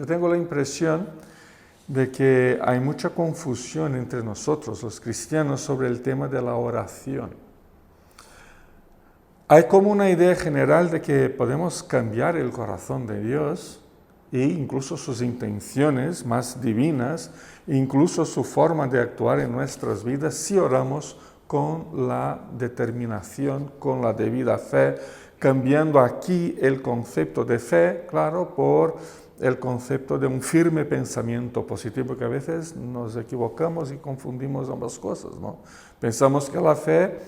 Yo tengo la impresión de que hay mucha confusión entre nosotros, los cristianos, sobre el tema de la oración. Hay como una idea general de que podemos cambiar el corazón de Dios e incluso sus intenciones más divinas, incluso su forma de actuar en nuestras vidas si oramos con la determinación, con la debida fe, cambiando aquí el concepto de fe, claro, por el concepto de un firme pensamiento positivo, que a veces nos equivocamos y confundimos ambas cosas, ¿no? Pensamos que la fe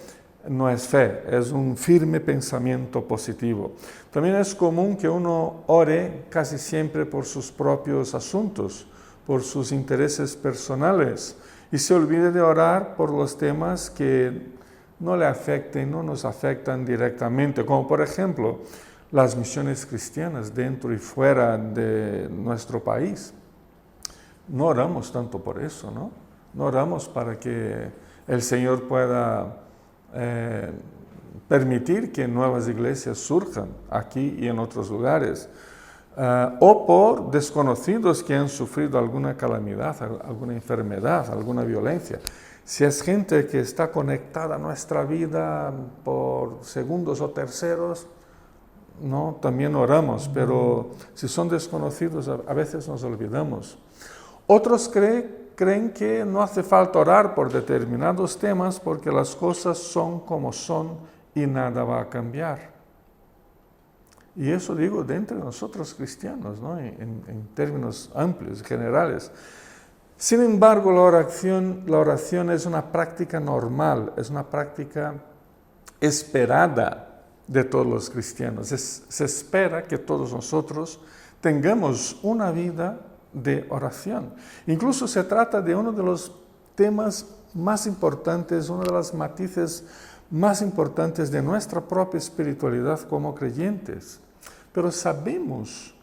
no es fe, es un firme pensamiento positivo. También es común que uno ore casi siempre por sus propios asuntos, por sus intereses personales, y se olvide de orar por los temas que no le afecten, no nos afectan directamente, como por ejemplo las misiones cristianas dentro y fuera de nuestro país. No oramos tanto por eso, ¿no? No oramos para que el Señor pueda permitir que nuevas iglesias surjan aquí y en otros lugares, o por desconocidos que han sufrido alguna calamidad, alguna enfermedad, alguna violencia. Si es gente que está conectada a nuestra vida por segundos o terceros, no, también oramos, pero si son desconocidos a veces nos olvidamos. Otros creen que no hace falta orar por determinados temas porque las cosas son como son y nada va a cambiar. Y eso digo de entre nosotros cristianos, ¿no? en términos amplios, generales. Sin embargo, la oración es una práctica normal, es una práctica esperada de todos los cristianos. Se espera que todos nosotros tengamos una vida de oración. Incluso se trata de uno de los temas más importantes, uno de los matices más importantes de nuestra propia espiritualidad como creyentes. Pero ¿sabemos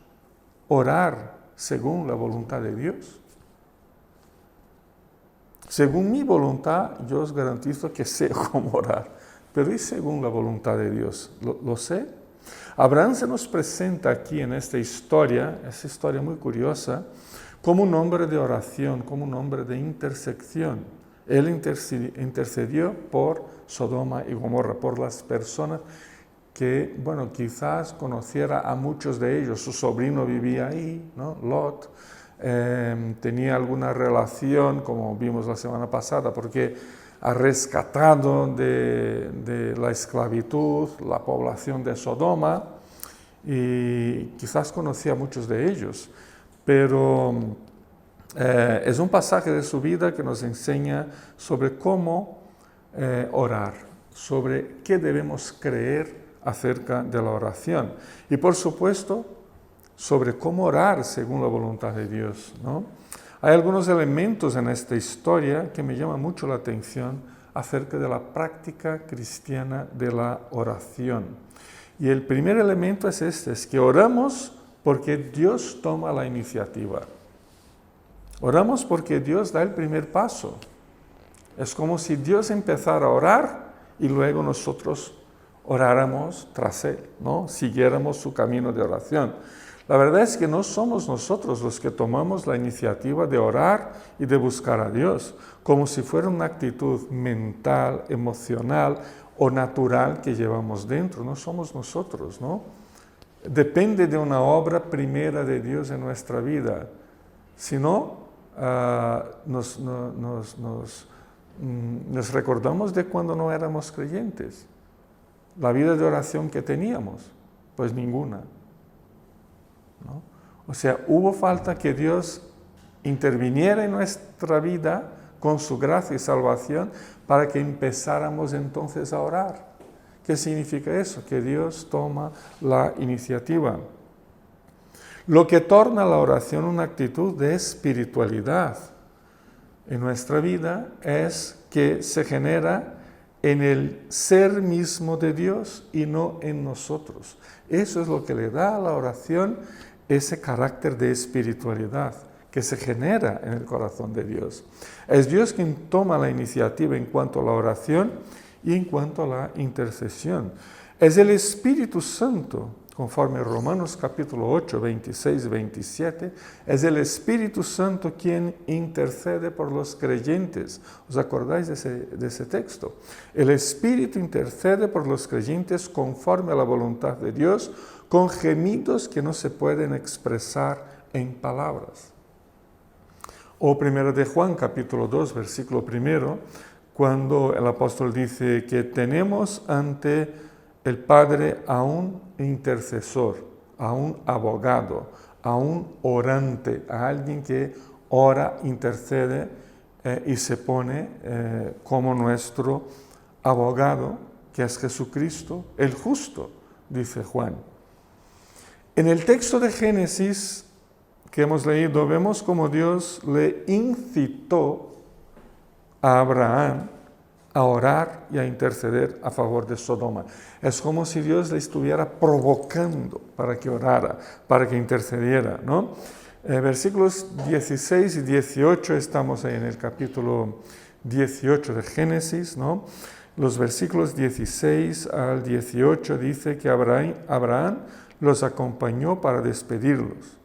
orar según la voluntad de Dios? Según mi voluntad, yo os garantizo que sé cómo orar. Pero ¿y según la voluntad de Dios? ¿Lo sé? Abraham se nos presenta aquí en esta historia muy curiosa, como un hombre de oración, como un hombre de intersección. Él intercedió por Sodoma y Gomorra, por las personas que, bueno, quizás conociera a muchos de ellos. Su sobrino vivía ahí, ¿no? Lot. Tenía alguna relación, como vimos la semana pasada, porque ha rescatado de la esclavitud la población de Sodoma y quizás conocía a muchos de ellos, pero es un pasaje de su vida que nos enseña sobre cómo orar, sobre qué debemos creer acerca de la oración y por supuesto sobre cómo orar según la voluntad de Dios, ¿no? Hay algunos elementos en esta historia que me llaman mucho la atención acerca de la práctica cristiana de la oración. Y el primer elemento es es que oramos porque Dios toma la iniciativa. Oramos porque Dios da el primer paso. Es como si Dios empezara a orar y luego nosotros oráramos tras Él, ¿no? Siguiéramos su camino de oración. La verdad es que no somos nosotros los que tomamos la iniciativa de orar y de buscar a Dios, como si fuera una actitud mental, emocional o natural que llevamos dentro. No somos nosotros, ¿no? Depende de una obra primera de Dios en nuestra vida. Si no, nos recordamos de cuando no éramos creyentes. La vida de oración que teníamos, pues ninguna, ¿no? O sea, hubo falta que Dios interviniera en nuestra vida con su gracia y salvación para que empezáramos entonces a orar. ¿Qué significa eso? Que Dios toma la iniciativa. Lo que torna la oración una actitud de espiritualidad en nuestra vida es que se genera en el ser mismo de Dios y no en nosotros. Eso es lo que le da a la oración ese carácter de espiritualidad que se genera en el corazón de Dios. Es Dios quien toma la iniciativa en cuanto a la oración y en cuanto a la intercesión. Es el Espíritu Santo conforme Romanos capítulo 8, 26 y 27, es el Espíritu Santo quien intercede por los creyentes. ¿Os acordáis de ese texto? El Espíritu intercede por los creyentes conforme a la voluntad de Dios, con gemidos que no se pueden expresar en palabras. O 1 de Juan capítulo 2, versículo 1, cuando el apóstol dice que tenemos ante el Padre a un intercesor, a un abogado, a un orante, a alguien que ora, intercede y se pone como nuestro abogado, que es Jesucristo, el justo, dice Juan. En el texto de Génesis que hemos leído, vemos como Dios le incitó a Abraham a orar y a interceder a favor de Sodoma. Es como si Dios le estuviera provocando para que orara, para que intercediera, ¿no? Versículos 16 y 18, estamos ahí en el capítulo 18 de Génesis, ¿no? Los versículos 16 al 18 dice que Abraham los acompañó para despedirlos.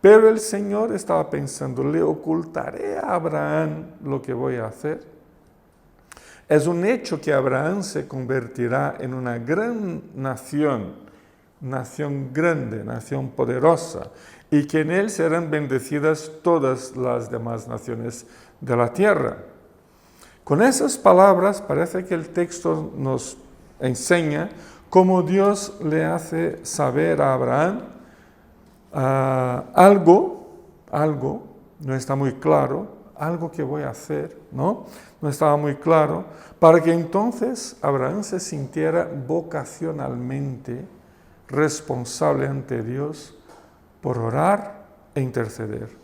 Pero el Señor estaba pensando, ¿le ocultaré a Abraham lo que voy a hacer? Es un hecho que Abraham se convertirá en una gran nación grande, nación poderosa, y que en él serán bendecidas todas las demás naciones de la tierra. Con esas palabras parece que el texto nos enseña cómo Dios le hace saber a Abraham algo, no está muy claro, algo que voy a hacer, ¿no? No estaba muy claro, para que entonces Abraham se sintiera vocacionalmente responsable ante Dios por orar e interceder.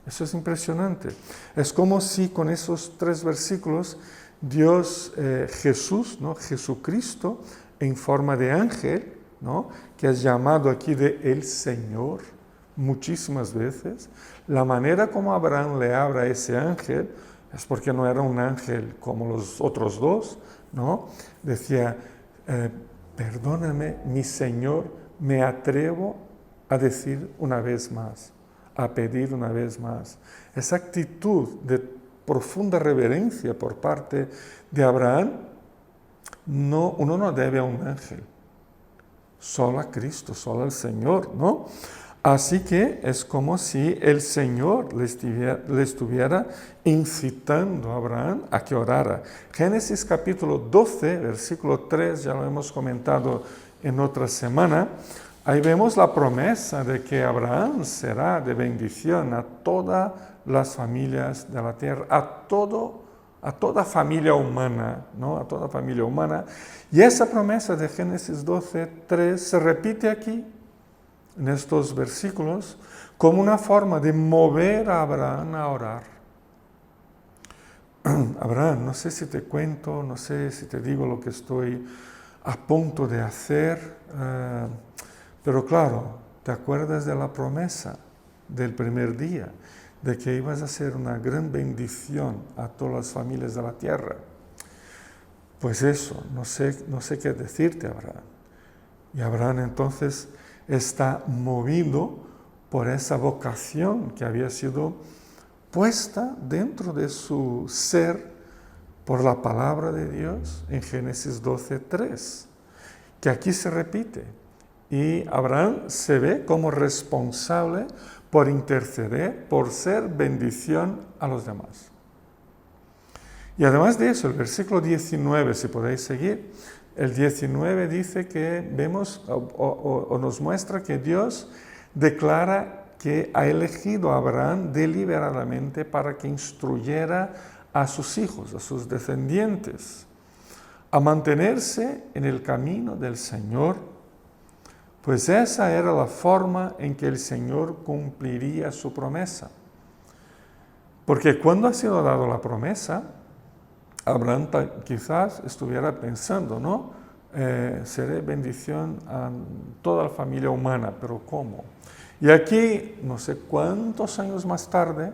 Eso es impresionante. Es como si con esos 3 versículos Dios, Jesús, ¿no? Jesucristo, en forma de ángel, ¿no? Que es llamado aquí de el Señor muchísimas veces, la manera como Abraham le habla a ese ángel es porque no era un ángel como los otros 2, ¿no? Decía, perdóname, mi Señor, me atrevo a decir una vez más, a pedir una vez más. Esa actitud de profunda reverencia por parte de Abraham, uno no debe a un ángel, solo a Cristo, solo al Señor, ¿no? Así que es como si el Señor le estuviera incitando a Abraham a que orara. Génesis capítulo 12, versículo 3, ya lo hemos comentado en otra semana. Ahí vemos la promesa de que Abraham será de bendición a todas las familias de la tierra, a toda familia humana, ¿no? A toda familia humana. Y esa promesa de Génesis 12, 3 se repite aquí, en estos versículos, como una forma de mover a Abraham a orar. Abraham, no sé si te cuento, no sé si te digo lo que estoy a punto de hacer, pero claro, ¿te acuerdas de la promesa del primer día? De que ibas a ser una gran bendición a todas las familias de la tierra. Pues eso, no sé qué decirte, Abraham. Y Abraham entonces está movido por esa vocación que había sido puesta dentro de su ser por la palabra de Dios en Génesis 12:3, que aquí se repite. Y Abraham se ve como responsable por interceder, por ser bendición a los demás. Y además de eso, el versículo 19, si podéis seguir, el 19 dice que vemos o nos muestra que Dios declara que ha elegido a Abraham deliberadamente para que instruyera a sus hijos, a sus descendientes, a mantenerse en el camino del Señor, pues esa era la forma en que el Señor cumpliría su promesa. Porque cuando ha sido dada la promesa, Abraham quizás estuviera pensando, ¿no? Seré bendición a toda la familia humana, pero ¿cómo? Y aquí, no sé cuántos años más tarde,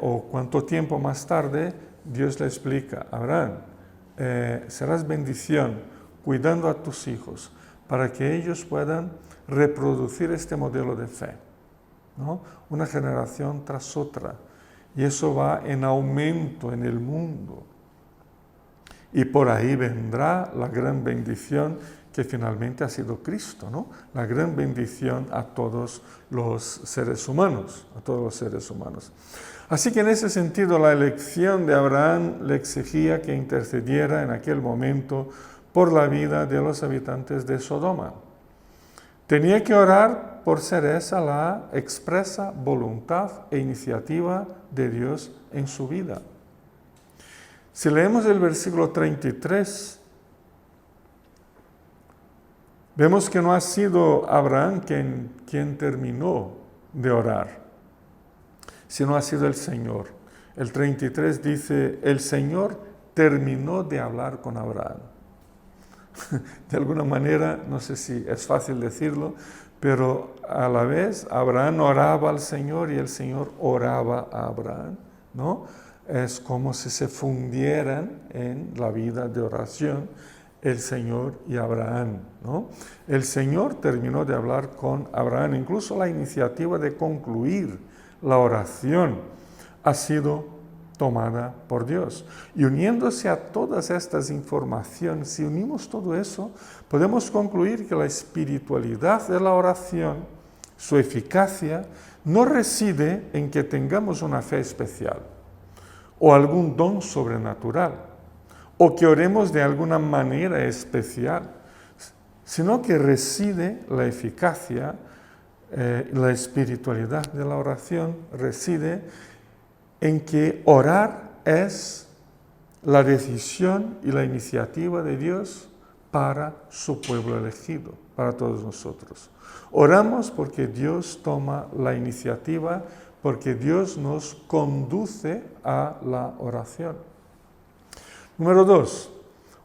o cuánto tiempo más tarde, Dios le explica, Abraham, serás bendición cuidando a tus hijos, para que ellos puedan reproducir este modelo de fe, ¿no? Una generación tras otra. Y eso va en aumento en el mundo. Y por ahí vendrá la gran bendición que finalmente ha sido Cristo, ¿no? La gran bendición a todos los seres humanos, Así que en ese sentido la elección de Abraham le exigía que intercediera en aquel momento por la vida de los habitantes de Sodoma. Tenía que orar por ser esa la expresa voluntad e iniciativa de Dios en su vida. Si leemos el versículo 33, vemos que no ha sido Abraham quien terminó de orar, sino ha sido el Señor. El 33 dice, el Señor terminó de hablar con Abraham. De alguna manera, no sé si es fácil decirlo, pero a la vez Abraham oraba al Señor y el Señor oraba a Abraham, ¿no? Es como si se fundieran en la vida de oración el Señor y Abraham, ¿no? El Señor terminó de hablar con Abraham, incluso la iniciativa de concluir la oración ha sido tomada por Dios. Y uniéndose a todas estas informaciones, si unimos todo eso, podemos concluir que la espiritualidad de la oración, su eficacia, no reside en que tengamos una fe especial o algún don sobrenatural, o que oremos de alguna manera especial, sino que reside la eficacia, la espiritualidad de la oración reside en que orar es la decisión y la iniciativa de Dios para su pueblo elegido, para todos nosotros. Oramos porque Dios toma la iniciativa, porque Dios nos conduce a la oración. Número 2,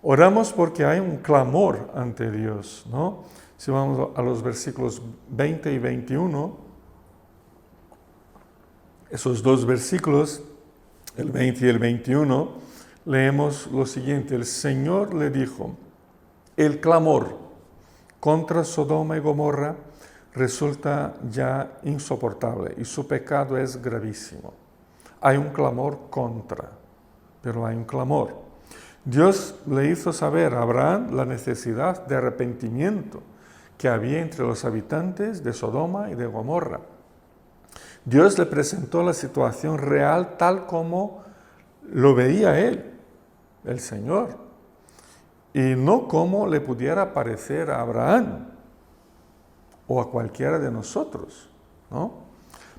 oramos porque hay un clamor ante Dios, ¿no? Si vamos a los versículos 20 y 21, esos dos versículos, el 20 y el 21, leemos lo siguiente. El Señor le dijo, el clamor contra Sodoma y Gomorra resulta ya insoportable y su pecado es gravísimo. Hay un clamor contra, pero hay un clamor. Dios le hizo saber a Abraham la necesidad de arrepentimiento que había entre los habitantes de Sodoma y de Gomorra. Dios le presentó la situación real tal como lo veía él, el Señor, y no como le pudiera parecer a Abraham o a cualquiera de nosotros, ¿no?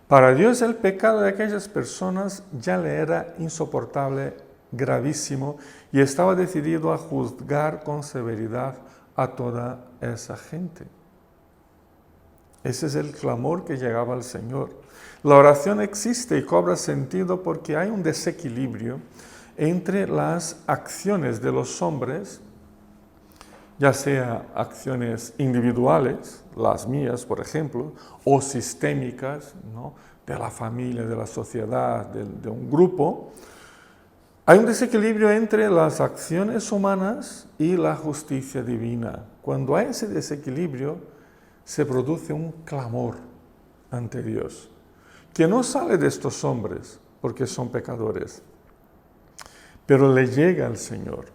Para Dios el pecado de aquellas personas ya le era insoportable, gravísimo, y estaba decidido a juzgar con severidad a toda esa gente. Ese es el clamor que llegaba al Señor. La oración existe y cobra sentido porque hay un desequilibrio entre las acciones de los hombres, ya sea acciones individuales, las mías, por ejemplo, o sistémicas, ¿no? De la familia, de la sociedad, de un grupo. Hay un desequilibrio entre las acciones humanas y la justicia divina. Cuando hay ese desequilibrio, se produce un clamor ante Dios, que no sale de estos hombres porque son pecadores, pero le llega al Señor.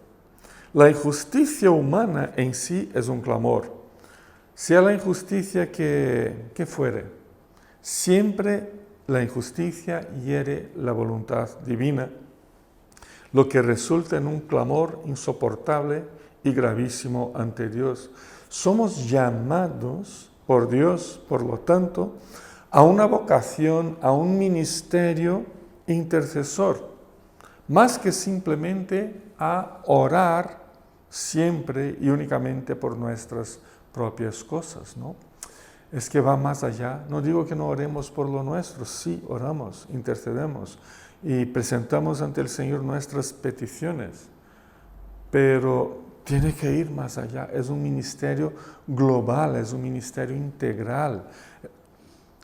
La injusticia humana en sí es un clamor, sea la injusticia que fuere. Siempre la injusticia hiere la voluntad divina, lo que resulta en un clamor insoportable y gravísimo ante Dios. Somos llamados por Dios, por lo tanto, a una vocación, a un ministerio intercesor, más que simplemente a orar siempre y únicamente por nuestras propias cosas, ¿no? Es que va más allá. No digo que no oremos por lo nuestro, sí oramos, intercedemos y presentamos ante el Señor nuestras peticiones, pero tiene que ir más allá. Es un ministerio global, es un ministerio integral,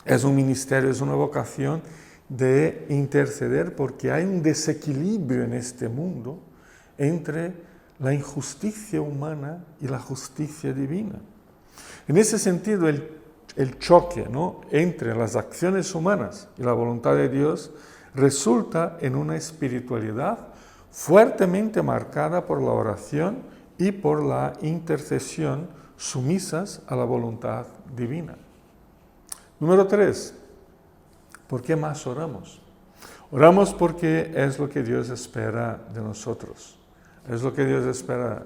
es un ministerio, es una vocación de interceder porque hay un desequilibrio en este mundo entre la injusticia humana y la justicia divina. En ese sentido, el choque, ¿no?, entre las acciones humanas y la voluntad de Dios resulta en una espiritualidad fuertemente marcada por la oración y por la intercesión sumisas a la voluntad divina. Número 3. ¿Por qué más oramos? Oramos porque es lo que Dios espera de nosotros. Es lo que Dios espera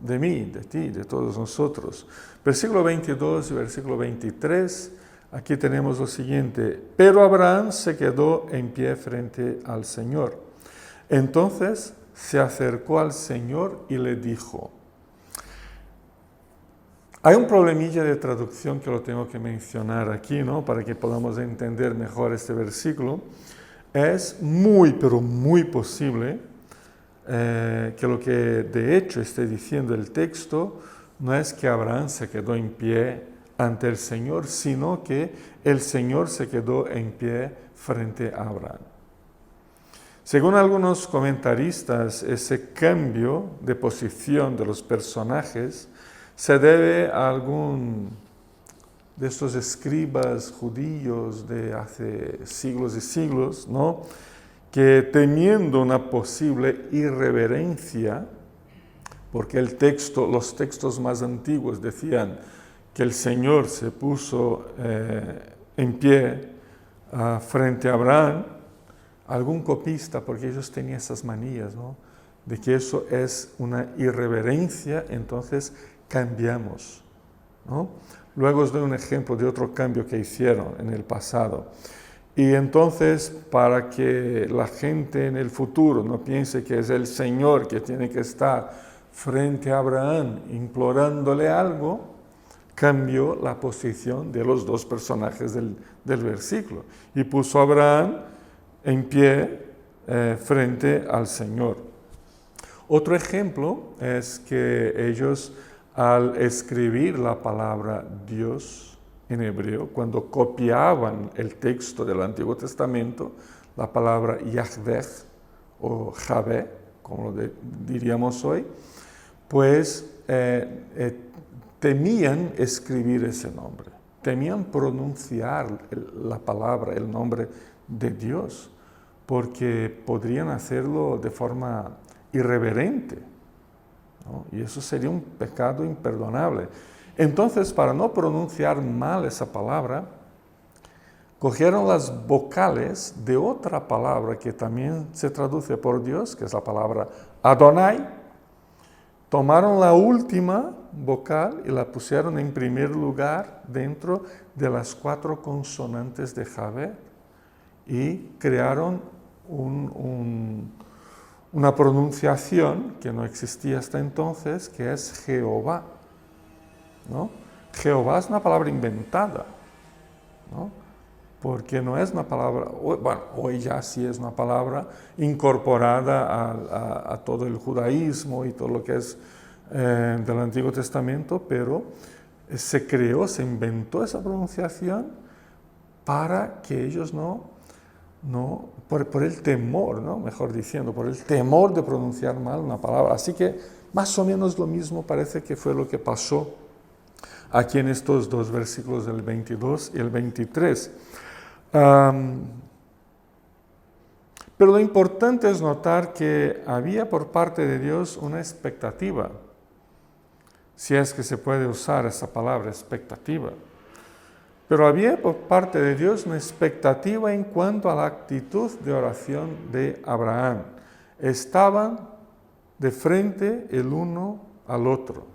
de mí, de ti, de todos nosotros. Versículo 22 y versículo 23, aquí tenemos lo siguiente. Pero Abraham se quedó en pie frente al Señor. Entonces se acercó al Señor y le dijo. Hay un problemilla de traducción que lo tengo que mencionar aquí, ¿no?, para que podamos entender mejor este versículo. Es muy, pero muy posible que lo que de hecho esté diciendo el texto no es que Abraham se quedó en pie ante el Señor, sino que el Señor se quedó en pie frente a Abraham. Según algunos comentaristas, ese cambio de posición de los personajes se debe a algún de estos escribas judíos de hace siglos y siglos, ¿no?, que temiendo una posible irreverencia, porque los textos más antiguos decían que el Señor se puso en pie frente a Abraham, algún copista, porque ellos tenían esas manías, ¿no?, de que eso es una irreverencia, entonces cambiamos, ¿no? Luego os doy un ejemplo de otro cambio que hicieron en el pasado. Y entonces, para que la gente en el futuro no piense que es el Señor que tiene que estar frente a Abraham implorándole algo, cambió la posición de los dos personajes del versículo y puso a Abraham en pie frente al Señor. Otro ejemplo es que ellos, al escribir la palabra Dios en hebreo, cuando copiaban el texto del Antiguo Testamento, la palabra Yahvé o Javé, como lo diríamos hoy, pues temían escribir ese nombre, temían pronunciar la palabra, el nombre de Dios, porque podrían hacerlo de forma irreverente, ¿no? Y eso sería un pecado imperdonable. Entonces, para no pronunciar mal esa palabra, cogieron las vocales de otra palabra que también se traduce por Dios, que es la palabra Adonai, tomaron la última vocal y la pusieron en primer lugar dentro de las 4 consonantes de Javé y crearon una pronunciación que no existía hasta entonces, que es Jehová, ¿no? Jehová es una palabra inventada, ¿no?, porque no es una palabra, bueno, hoy ya sí es una palabra incorporada a todo el judaísmo y todo lo que es del Antiguo Testamento, pero se creó, se inventó esa pronunciación para que ellos por el temor, ¿no?, mejor diciendo, por el temor de pronunciar mal una palabra. Así que más o menos lo mismo parece que fue lo que pasó aquí en estos 2 versículos del 22 y el 23. Pero lo importante es notar que había por parte de Dios una expectativa, si es que se puede usar esa palabra, expectativa. Pero había por parte de Dios una expectativa en cuanto a la actitud de oración de Abraham. Estaban de frente el uno al otro.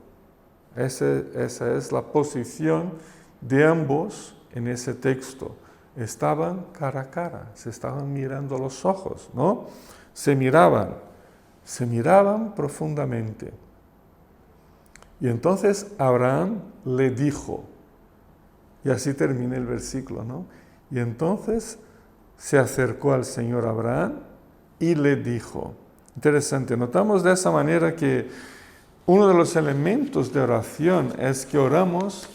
Esa es la posición de ambos en ese texto. Estaban cara a cara, se estaban mirando a los ojos, ¿no? Se miraban profundamente. Y entonces Abraham le dijo, y así termina el versículo, ¿no? Y entonces se acercó al Señor Abraham y le dijo. Interesante, notamos de esa manera que uno de los elementos de oración es que oramos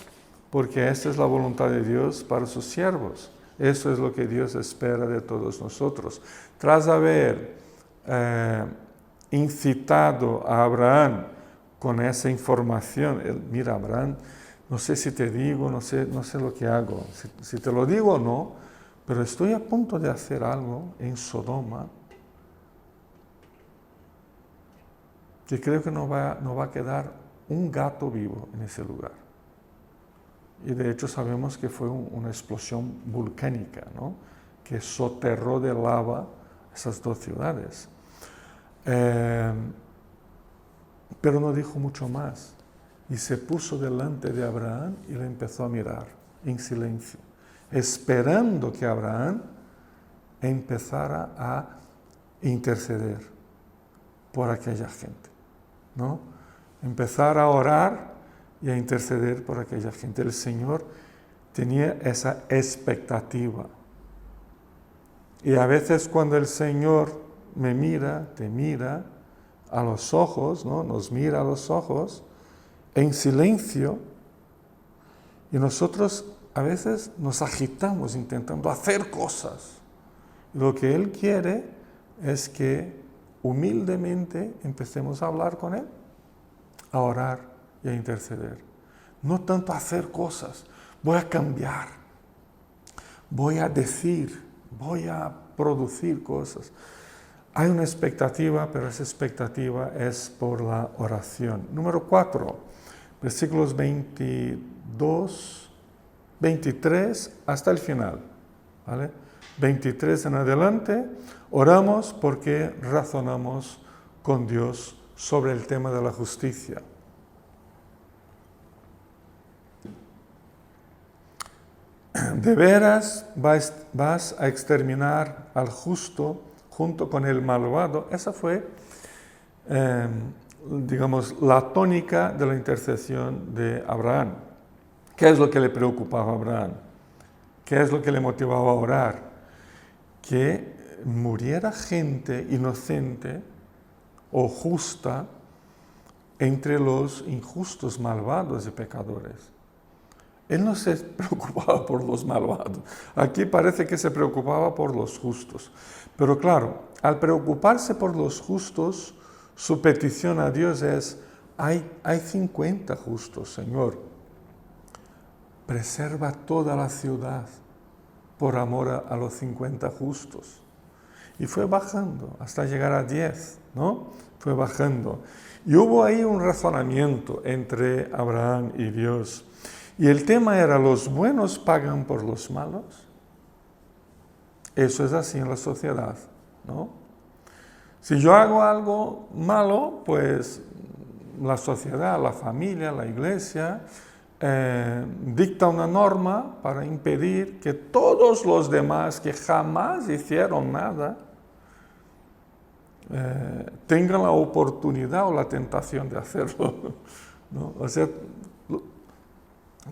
porque esa es la voluntad de Dios para sus siervos. Eso es lo que Dios espera de todos nosotros. Tras haber incitado a Abraham con esa información, mira, Abraham, no sé si te digo, no sé lo que hago, si te lo digo o no, pero estoy a punto de hacer algo en Sodoma que creo que no va a quedar un gato vivo en ese lugar. Y de hecho sabemos que fue una explosión volcánica, ¿no? Que soterró de lava esas dos ciudades. Pero no dijo mucho más. Y se puso delante de Abraham y le empezó a mirar en silencio, esperando que Abraham empezara a interceder por aquella gente, ¿no? Empezar a orar y a interceder por aquella gente. El Señor tenía esa expectativa. Y a veces cuando el Señor me mira, te mira a los ojos, ¿no? Nos mira a los ojos, en silencio, y nosotros a veces nos agitamos intentando hacer cosas. Lo que Él quiere es que humildemente empecemos a hablar con Él, a orar y a interceder. No tanto a hacer cosas, voy a cambiar, voy a decir, voy a producir cosas. Hay una expectativa, pero esa expectativa es por la oración. Número 4. Versículos 22, 23 hasta el final, ¿vale? 23 en adelante, oramos porque razonamos con Dios sobre el tema de la justicia. ¿De veras vas a exterminar al justo junto con el malvado? Esa fue digamos, la tónica de la intercesión de Abraham. ¿Qué es lo que le preocupaba a Abraham? ¿Qué es lo que le motivaba a orar? Que muriera gente inocente o justa entre los injustos, malvados y pecadores. Él no se preocupaba por los malvados. Aquí parece que se preocupaba por los justos. Pero claro, al preocuparse por los justos, su petición a Dios es, hay 50 justos, Señor. Preserva toda la ciudad por amor a los 50 justos. Y fue bajando hasta llegar a 10, ¿no? Fue bajando. Y hubo ahí un razonamiento entre Abraham y Dios. Y el tema era, ¿los buenos pagan por los malos? Eso es así en la sociedad, ¿no? Si yo hago algo malo, pues la sociedad, la familia, la iglesia dicta una norma para impedir que todos los demás que jamás hicieron nada tengan la oportunidad o la tentación de hacerlo, ¿no? O sea,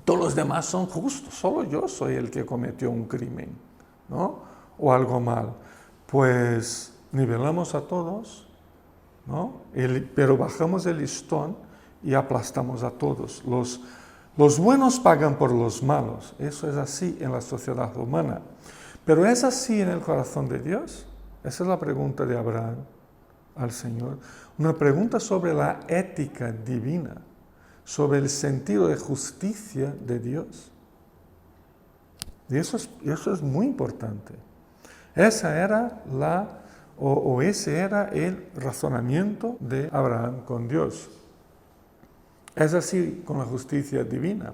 todos los demás son justos, solo yo soy el que cometió un crimen, ¿no? O algo mal. Pues nivelamos a todos, ¿no? Pero bajamos el listón y aplastamos a todos. Los buenos pagan por los malos. Eso es así en la sociedad humana. Pero ¿es así en el corazón de Dios? Esa es la pregunta de Abraham al Señor. Una pregunta sobre la ética divina, sobre el sentido de justicia de Dios. Y eso es muy importante. Esa era ese era el razonamiento de Abraham con Dios. Es así con la justicia divina.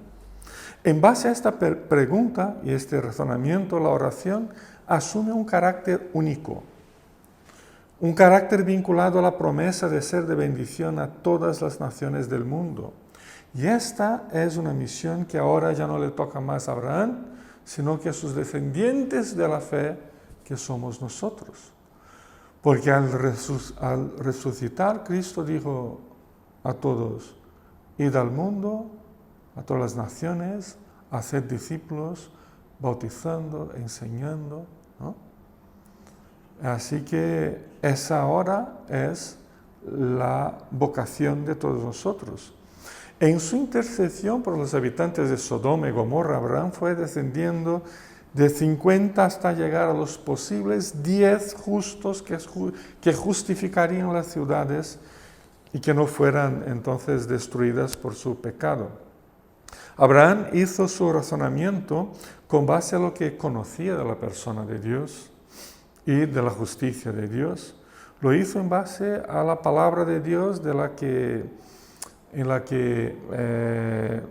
En base a esta pregunta y este razonamiento, la oración asume un carácter único, un carácter vinculado a la promesa de ser de bendición a todas las naciones del mundo. Y esta es una misión que ahora ya no le toca más a Abraham, sino que a sus descendientes de la fe, que somos nosotros. Porque al resucitar, Cristo dijo a todos, id al mundo, a todas las naciones, haced discípulos, bautizando, enseñando, ¿no? Así que esa ahora es la vocación de todos nosotros. En su intercesión por los habitantes de Sodoma y Gomorra, Abraham fue descendiendo de 50 hasta llegar a los posibles 10 justos que justificarían las ciudades y que no fueran entonces destruidas por su pecado. Abraham hizo su razonamiento con base a lo que conocía de la persona de Dios y de la justicia de Dios. Lo hizo en base a la palabra de Dios en la que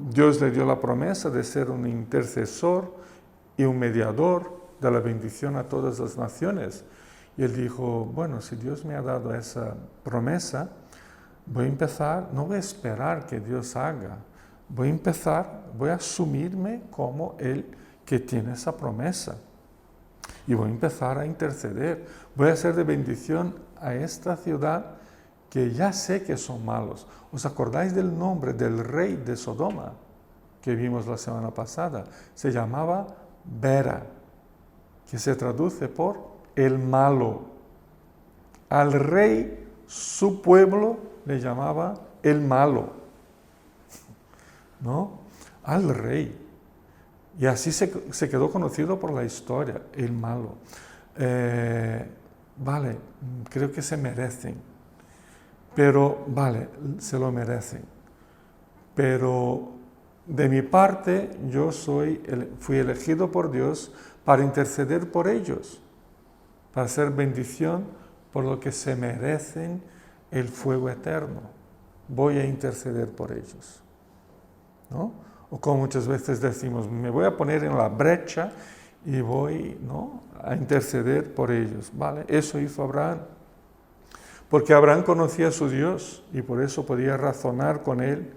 Dios le dio la promesa de ser un intercesor y un mediador de la bendición a todas las naciones. Y él dijo, bueno, si Dios me ha dado esa promesa, voy a empezar, no voy a esperar que Dios haga, voy a empezar, voy a asumirme como el que tiene esa promesa. Y voy a empezar a interceder, voy a hacer de bendición a esta ciudad que ya sé que son malos. ¿Os acordáis del nombre del rey de Sodoma que vimos la semana pasada? Se llamaba Bera, que se traduce por el malo. Al rey, su pueblo le llamaba el malo, ¿no? Al rey. Y así se quedó conocido por la historia, el malo. Vale, creo que se merecen, pero vale, se lo merecen. Pero de mi parte, yo fui elegido por Dios para interceder por ellos, para hacer bendición por lo que se merecen el fuego eterno. Voy a interceder por ellos, ¿no? O como muchas veces decimos, me voy a poner en la brecha y voy, ¿no?, a interceder por ellos. ¿Vale? Eso hizo Abraham. Porque Abraham conocía a su Dios y por eso podía razonar con él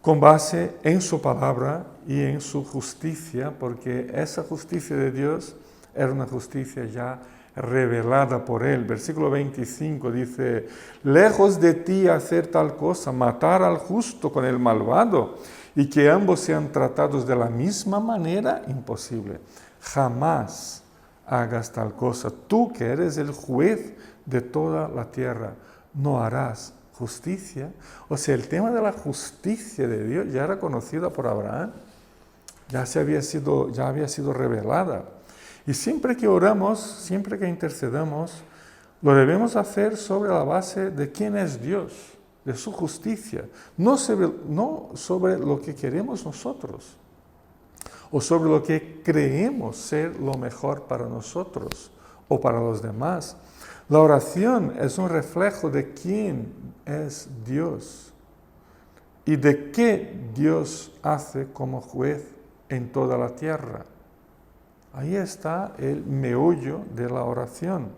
con base en su palabra y en su justicia, porque esa justicia de Dios era una justicia ya revelada por él. Versículo 25 dice, lejos de ti hacer tal cosa, matar al justo con el malvado, y que ambos sean tratados de la misma manera, imposible. Jamás hagas tal cosa. Tú que eres el juez de toda la tierra, no harás justicia. O sea, el tema de la justicia de Dios ya era conocida por Abraham, ya había sido revelada. Y siempre que oramos, siempre que intercedamos, lo debemos hacer sobre la base de quién es Dios, de su justicia, no sobre lo que queremos nosotros o sobre lo que creemos ser lo mejor para nosotros o para los demás. La oración es un reflejo de quién es Dios y de qué Dios hace como juez en toda la tierra. Ahí está el meollo de la oración.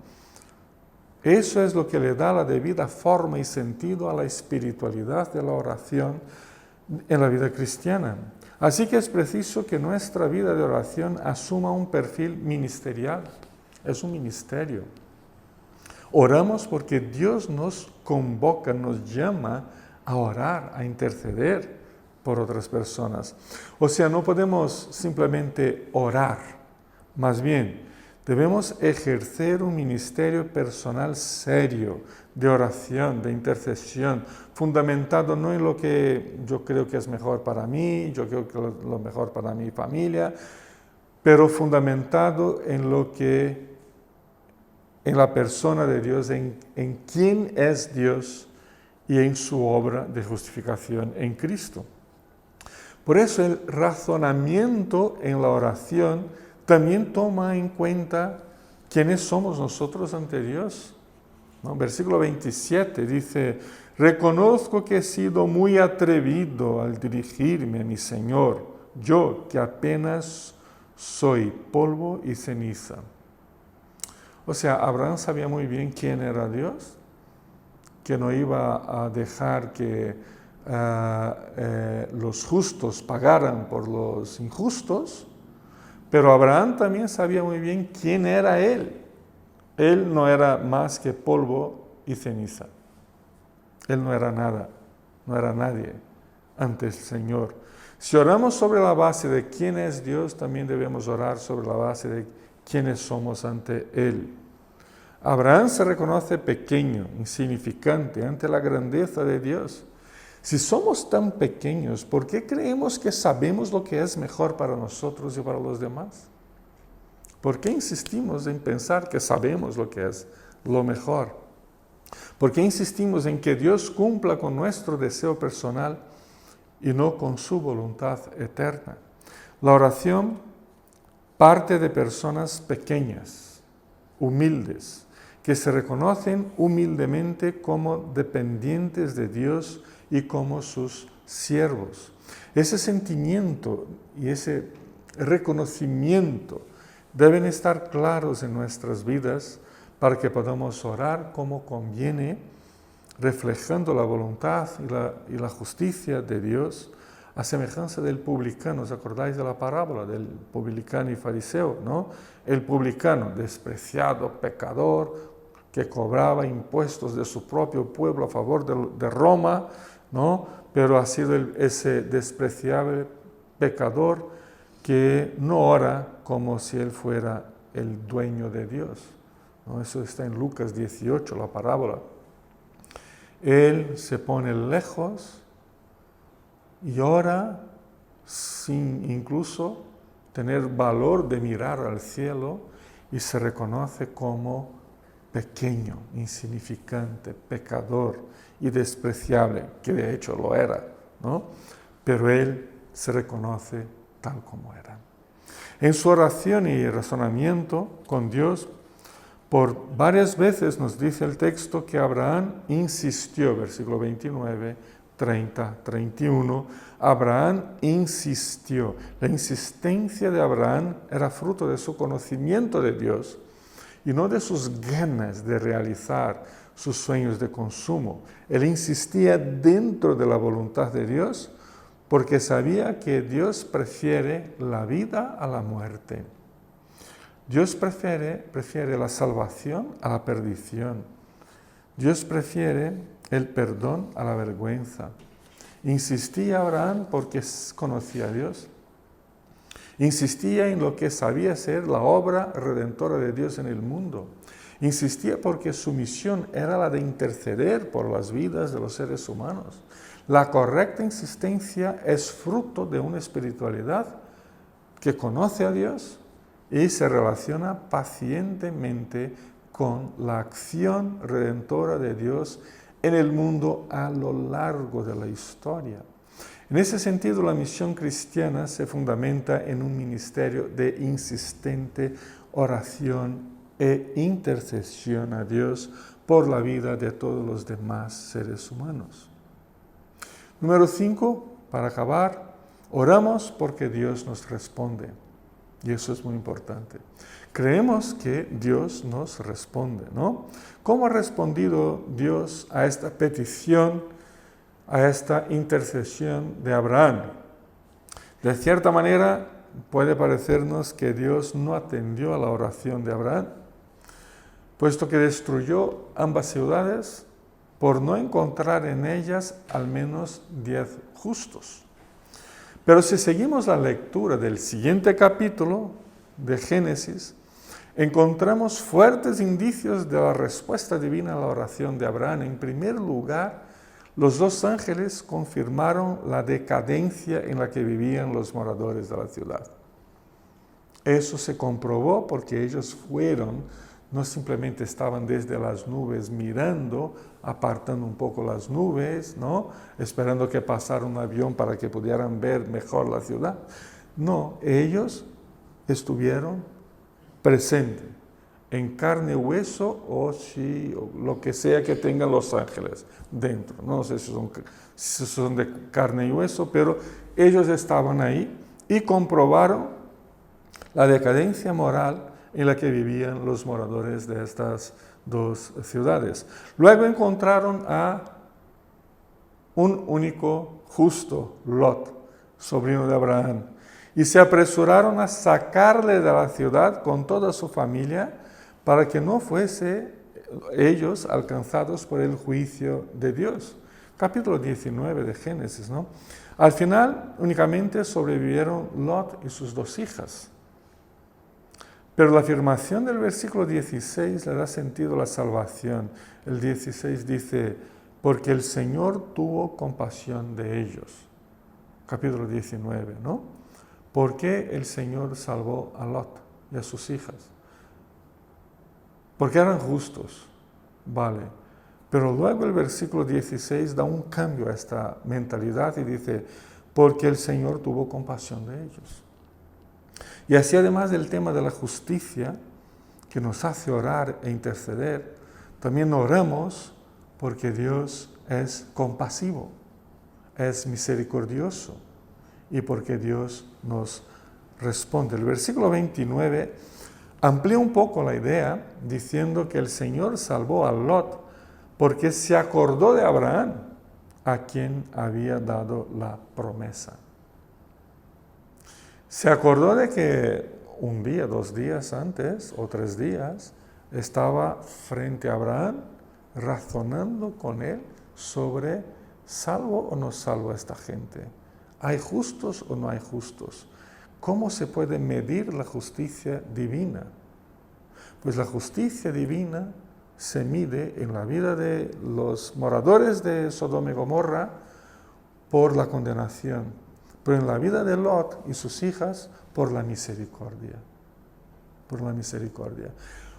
Eso es lo que le da la debida forma y sentido a la espiritualidad de la oración en la vida cristiana. Así que es preciso que nuestra vida de oración asuma un perfil ministerial. Es un ministerio. Oramos porque Dios nos convoca, nos llama a orar, a interceder por otras personas. O sea, no podemos simplemente orar, más bien debemos ejercer un ministerio personal serio de oración, de intercesión, fundamentado no en lo que yo creo que es mejor para mí, yo creo que es lo mejor para mi familia, pero fundamentado en la persona de Dios, en quién es Dios y en su obra de justificación en Cristo. Por eso el razonamiento en la oración también toma en cuenta quiénes somos nosotros ante Dios. ¿No? Versículo 27 dice, reconozco que he sido muy atrevido al dirigirme a mi Señor, yo que apenas soy polvo y ceniza. O sea, Abraham sabía muy bien quién era Dios, que no iba a dejar que los justos pagaran por los injustos, pero Abraham también sabía muy bien quién era él. Él no era más que polvo y ceniza. Él no era nada, no era nadie ante el Señor. Si oramos sobre la base de quién es Dios, también debemos orar sobre la base de quiénes somos ante Él. Abraham se reconoce pequeño, insignificante ante la grandeza de Dios. Si somos tan pequeños, ¿por qué creemos que sabemos lo que es mejor para nosotros y para los demás? ¿Por qué insistimos en pensar que sabemos lo que es lo mejor? ¿Por qué insistimos en que Dios cumpla con nuestro deseo personal y no con su voluntad eterna. La oración parte de personas pequeñas, humildes, que se reconocen humildemente como dependientes de Dios y como sus siervos. Ese sentimiento y ese reconocimiento deben estar claros en nuestras vidas para que podamos orar como conviene, reflejando la voluntad y la justicia de Dios, a semejanza del publicano. ¿Os acordáis de la parábola del publicano y fariseo, no? El publicano, despreciado, pecador, que cobraba impuestos de su propio pueblo a favor de Roma, ¿no? Pero ha sido ese despreciable pecador que no ora como si él fuera el dueño de Dios, ¿no? Eso está en Lucas 18, la parábola. Él se pone lejos y ora sin incluso tener valor de mirar al cielo, y se reconoce como pequeño, insignificante, pecador y despreciable, que de hecho lo era, ¿no? Pero él se reconoce tal como era. En su oración y razonamiento con Dios, por varias veces nos dice el texto que Abraham insistió, versículo 29, 30, 31, Abraham insistió. La insistencia de Abraham era fruto de su conocimiento de Dios y no de sus ganas de realizar sus sueños de consumo. Él insistía dentro de la voluntad de Dios porque sabía que Dios prefiere la vida a la muerte. Dios prefiere la salvación a la perdición. Dios prefiere el perdón a la vergüenza. Insistía Abraham porque conocía a Dios. Insistía en lo que sabía ser la obra redentora de Dios en el mundo. Insistía porque su misión era la de interceder por las vidas de los seres humanos. La correcta insistencia es fruto de una espiritualidad que conoce a Dios y se relaciona pacientemente con la acción redentora de Dios en el mundo a lo largo de la historia. En ese sentido, la misión cristiana se fundamenta en un ministerio de insistente oración e intercesión a Dios por la vida de todos los demás seres humanos. Número 5, para acabar, oramos porque Dios nos responde. Y eso es muy importante. Creemos que Dios nos responde, ¿no? ¿Cómo ha respondido Dios a esta petición, a esta intercesión de Abraham? De cierta manera, puede parecernos que Dios no atendió a la oración de Abraham, puesto que destruyó ambas ciudades por no encontrar en ellas al menos 10 justos. Pero si seguimos la lectura del siguiente capítulo de Génesis, encontramos fuertes indicios de la respuesta divina a la oración de Abraham. En primer lugar, los 2 ángeles confirmaron la decadencia en la que vivían los moradores de la ciudad. Eso se comprobó porque ellos no simplemente estaban desde las nubes mirando, apartando un poco las nubes, ¿no? Esperando que pasara un avión para que pudieran ver mejor la ciudad. No, ellos estuvieron presentes en carne y hueso, o lo que sea que tengan los ángeles dentro. No sé si son de carne y hueso, pero ellos estaban ahí y comprobaron la decadencia moral en la que vivían los moradores de estas 2 ciudades. Luego encontraron a un único justo, Lot, sobrino de Abraham, y se apresuraron a sacarle de la ciudad con toda su familia para que no fuese ellos alcanzados por el juicio de Dios. Capítulo 19 de Génesis, ¿no? Al final únicamente sobrevivieron Lot y sus 2 hijas. Pero la afirmación del versículo 16 le da sentido a la salvación. El 16 dice, porque el Señor tuvo compasión de ellos. Capítulo 19, ¿no? ¿Por qué el Señor salvó a Lot y a sus hijas? Porque eran justos, vale. Pero luego el versículo 16 da un cambio a esta mentalidad y dice, porque el Señor tuvo compasión de ellos. Y así además del tema de la justicia, que nos hace orar e interceder, también oramos porque Dios es compasivo, es misericordioso y porque Dios nos responde. El versículo 29 amplía un poco la idea diciendo que el Señor salvó a Lot porque se acordó de Abraham, a quien había dado la promesa. Se acordó de que un día, 2 días antes o 3 días, estaba frente a Abraham razonando con él sobre ¿salvo o no salvo a esta gente? ¿Hay justos o no hay justos? ¿Cómo se puede medir la justicia divina? Pues la justicia divina se mide en la vida de los moradores de Sodoma y Gomorra por la condenación, pero en la vida de Lot y sus hijas por la misericordia. Por la misericordia.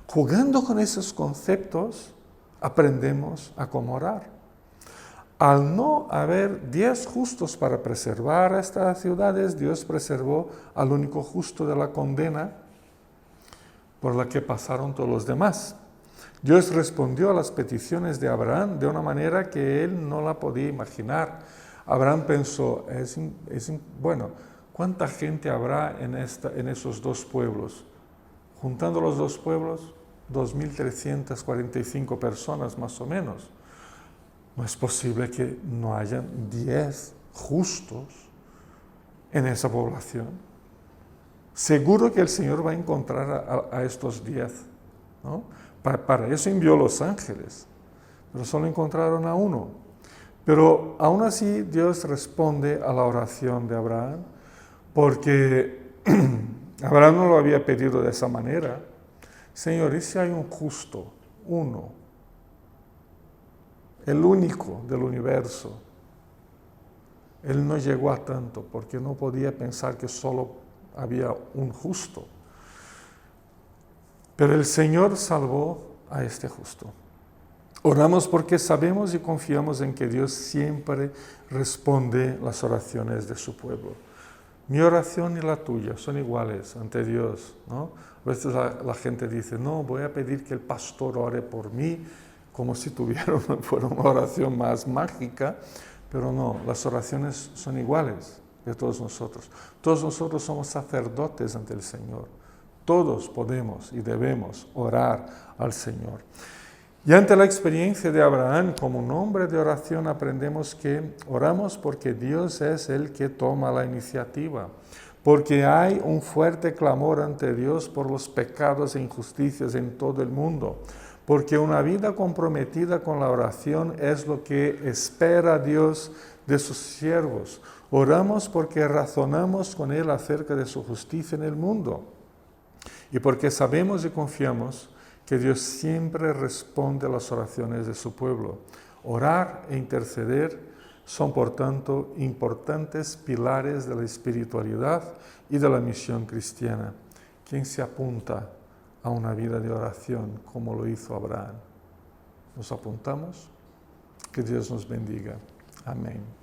Jugando con esos conceptos, aprendemos a cómo orar. Al no haber 10 justos para preservar a estas ciudades, Dios preservó al único justo de la condena por la que pasaron todos los demás. Dios respondió a las peticiones de Abraham de una manera que él no la podía imaginar. Abraham pensó, bueno, ¿cuánta gente habrá en esos 2 pueblos? Juntando los 2 pueblos, 2.345 personas más o menos. No es posible que no hayan 10 justos en esa población. Seguro que el Señor va a encontrar a estos 10, ¿no? Para eso envió los ángeles, pero solo encontraron a 1. Pero aún así Dios responde a la oración de Abraham, porque Abraham no lo había pedido de esa manera. Señor, ¿y si hay un justo, 1? El único del universo. Él no llegó a tanto porque no podía pensar que solo había un justo. Pero el Señor salvó a este justo. Oramos porque sabemos y confiamos en que Dios siempre responde las oraciones de su pueblo. Mi oración y la tuya son iguales ante Dios, ¿no? A veces la gente dice, no, voy a pedir que el pastor ore por mí, como si fuera una oración más mágica, pero no, las oraciones son iguales de todos nosotros. Todos nosotros somos sacerdotes ante el Señor. Todos podemos y debemos orar al Señor. Y ante la experiencia de Abraham como un hombre de oración aprendemos que oramos porque Dios es el que toma la iniciativa, porque hay un fuerte clamor ante Dios por los pecados e injusticias en todo el mundo, porque una vida comprometida con la oración es lo que espera Dios de sus siervos. Oramos porque razonamos con Él acerca de su justicia en el mundo y porque sabemos y confiamos que Dios siempre responde a las oraciones de su pueblo. Orar e interceder son, por tanto, importantes pilares de la espiritualidad y de la misión cristiana. ¿Quién se apunta a una vida de oración como lo hizo Abraham? ¿Nos apuntamos? Que Dios nos bendiga. Amén.